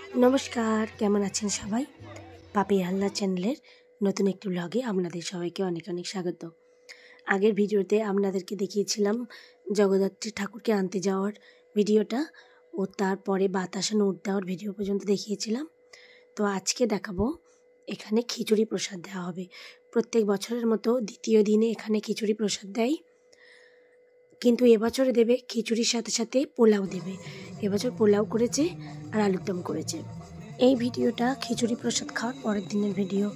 নমস্কার, কেমন আছেন সবাই? পাপি হালদার চ্যানেলের নতুন একটি ব্লগে আপনাদের সবাইকে অনেক অনেক স্বাগত। আগের ভিডিওতে আপনাদেরকে দেখিয়েছিলাম জগদ্ধাত্রী ঠাকুরকে আনতে যাওয়ার ভিডিওটা ও তারপরে বাতাসা নোট দেওয়ার ভিডিও পর্যন্ত দেখিয়েছিলাম। তো আজকে দেখাবো এখানে খিচুড়ি প্রসাদ দেওয়া হবে। প্রত্যেক বছরের মতো দ্বিতীয় দিনে এখানে খিচুড়ি প্রসাদ দেয়, কিন্তু এবছরে দেবে খিচুড়ির সাথে সাথে পোলাও দেবে। এবছর পোলাও করেছে আর আলুর দম করেছে। এই ভিডিওটা খিচুড়ি প্রসাদ খাওয়ার পরের দিনের ভিডিও,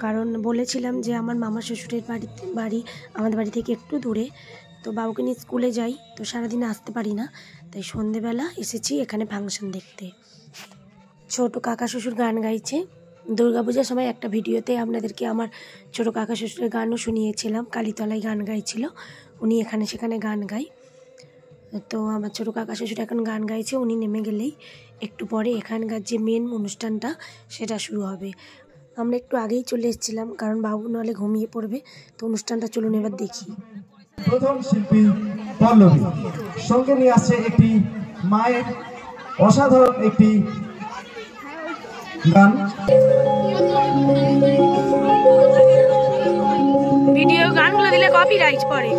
কারণ বলেছিলাম যে আমার মামা শ্বশুরের বাড়ি আমাদের বাড়ি থেকে একটু দূরে, তো বাবুকে নিয়ে স্কুলে যাই, তো সারাদিন আসতে পারি না, তাই সন্ধেবেলা এসেছি এখানে ফাংশন দেখতে। ছোট কাকা শ্বশুর গান গাইছে। দুর্গাপূজার সময় একটা ভিডিওতে আপনাদেরকে আমার ছোট কাকা শ্বশুরের গানও শুনিয়েছিলাম। কালীতলায় গান গাইছিল, উনি এখানে সেখানে গান গায়। তো আমার ছোটো কাকা শ্বশুর এখন গান গাইছে, উনি নেমে গেলেই একটু পরে এখানকার যে মেন অনুষ্ঠানটা সেটা শুরু হবে। আমরা একটু আগেই চলে এসেছিলাম, কারণ বাবু নাহলে ঘুমিয়ে পড়বে। তো অনুষ্ঠানটা চলুন এবার দেখি। প্রথম শিল্পী পল্লবী সঙ্গে নিয়ে আসছে একটি মায়ের অসাধারণ একটি গান। ভিডিও গানগুলো দিলে কপিরাইট পড়ে।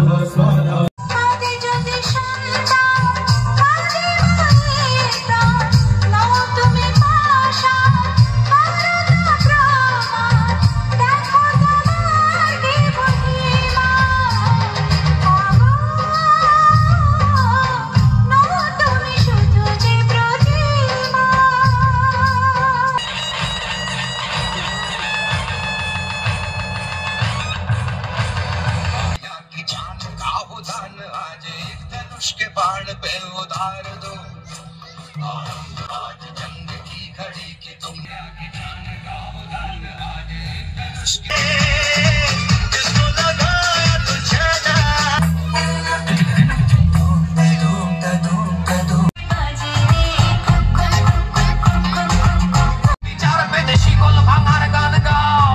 के बाण पे उधार दो आज जंग की घड़ी की तुम जान का उधार आज जिसको लगाया तो चला विचार पे देशी कोल भांगार गान गाओ।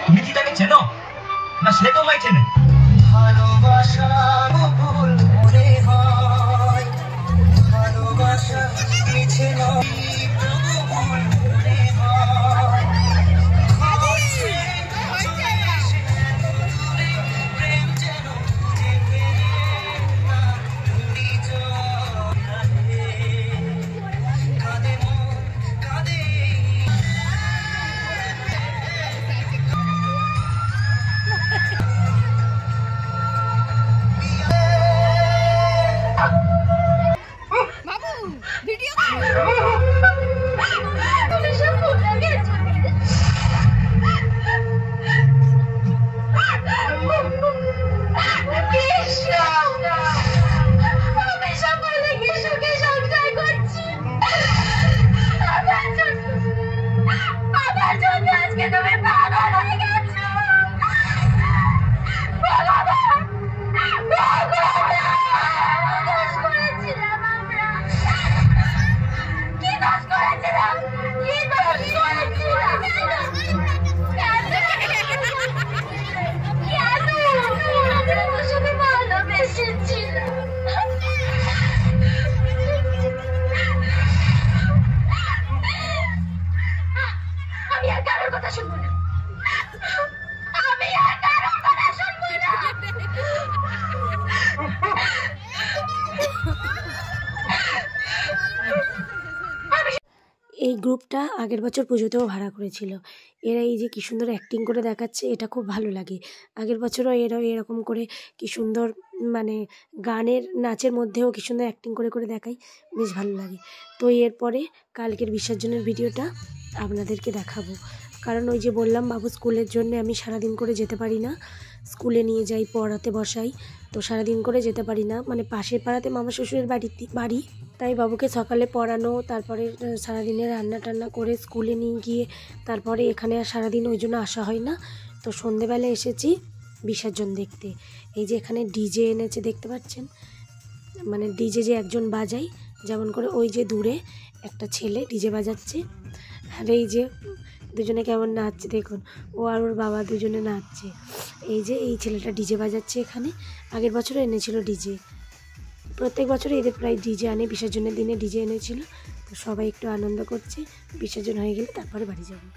তুমি কি তাকে চেনো না সে তোমায় চেনে? ভালোবাসা ভুল মনে হয়, ভালোবাসা মিছে নয়, ভুল মনে হয়। প্রেম যেন খুঁজে পেলে না কাঁদে মন কাঁদে। এই গ্রুপটা আগের বছর পুজোতেও ভাড়া করেছিল। এরা এই যে কী সুন্দর অ্যাক্টিং করে দেখাচ্ছে, এটা খুব ভালো লাগে। আগের বছরও এরা এরকম করে কী সুন্দর মানে গানের নাচের মধ্যেও কী সুন্দর অ্যাক্টিং করে করে দেখায়, বেশ ভালো লাগে। তো এরপরে কালকের বিসর্জনের ভিডিওটা আপনাদেরকে দেখাবো, কারণ ওই যে বললাম বাবু স্কুলের জন্য আমি সারাদিন করে যেতে পারি না, স্কুলে নিয়ে যাই, পড়াতে বসাই। তো সারাদিন করে যেতে পারি না, মানে পাশের পাড়াতে মামা শ্বশুরের বাড়ি, তাই বাবুকে সকালে পড়ানো, তারপরে সারাদিনে রান্না টান্না করে স্কুলে নিয়ে গিয়ে তারপরে এখানে আর সারাদিন ওই জন্য আসা হয় না। তো সন্ধেবেলা এসেছি বিসর্জন দেখতে। এই যে এখানে ডিজে এনেছে দেখতে পাচ্ছেন, মানে ডিজে যে একজন বাজায়, যেমন করে ওই যে দূরে একটা ছেলে ডিজে বাজাচ্ছে, আর এই যে দুজনে কেমন নাচছে দেখুন, ও আর ওর বাবা দুজনে নাচছে। এই যে এই ছেলেটা ডিজে বাজাচ্ছে এখানে, আগের বছরও এনেছিল ডিজে, প্রত্যেক বছরই এদের প্রায় ডিজে আনে, বিসর্জনের দিনে ডিজে এনেছিল। তো সবাই একটু আনন্দ করছে, বিসর্জন হয়ে গেলে তারপরে বাড়ি যাবো।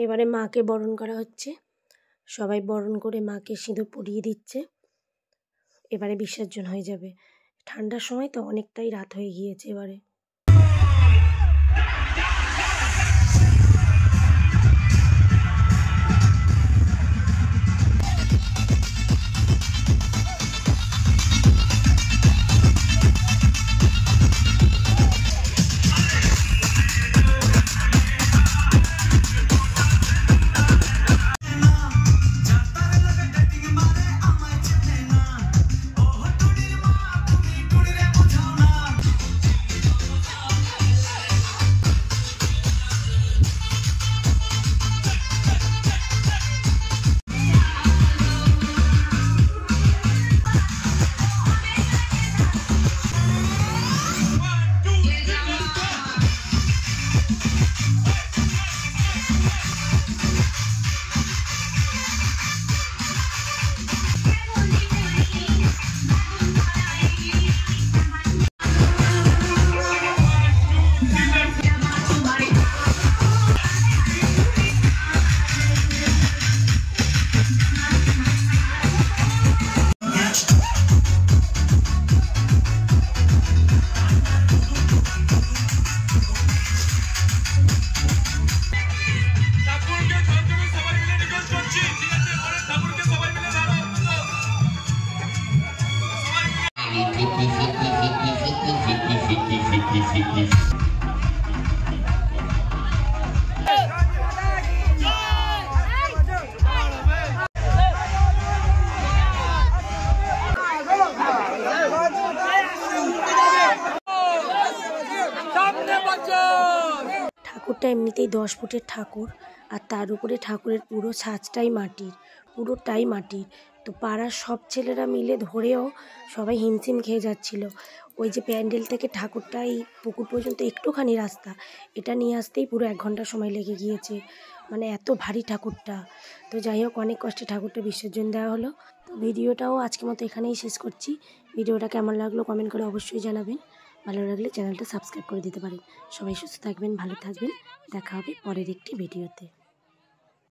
এবারে মাকে বরণ করা হচ্ছে, সবাই বরণ করে মাকে সিঁদুর পরিয়ে দিচ্ছে। এবারে বিসর্জন হয়ে যাবে। ঠান্ডার সময় তো অনেকটাই রাত হয়ে গিয়েছে এবারে। ঠাকুরটা এমনিতেই 10 ফুটের ঠাকুর, আর তার উপরে ঠাকুরের পুরো ছাঁচটাই মাটির, পুরোটাই মাটির। তো পাড়ার সব ছেলেরা মিলে ধরেও সবাই হিমশিম খেয়ে যাচ্ছিল। ওই যে প্যান্ডেল থেকে ঠাকুরটা এই পুকুর পর্যন্ত একটুখানি রাস্তা, এটা নিয়ে আসতেই পুরো 1 ঘন্টা সময় লেগে গিয়েছে, মানে এত ভারী ঠাকুরটা। তো যাই হোক, অনেক কষ্টে ঠাকুরটা বিসর্জন দেওয়া হলো। তো ভিডিওটাও আজকের মতো এখানেই শেষ করছি। ভিডিওটা কেমন লাগলো কমেন্ট করে অবশ্যই জানাবেন। ভালো লাগলে চ্যানেলটা সাবস্ক্রাইব করে দিতে পারেন। সবাই সুস্থ থাকবেন, ভালো থাকবেন, দেখা হবে পরের একটি ভিডিওতে।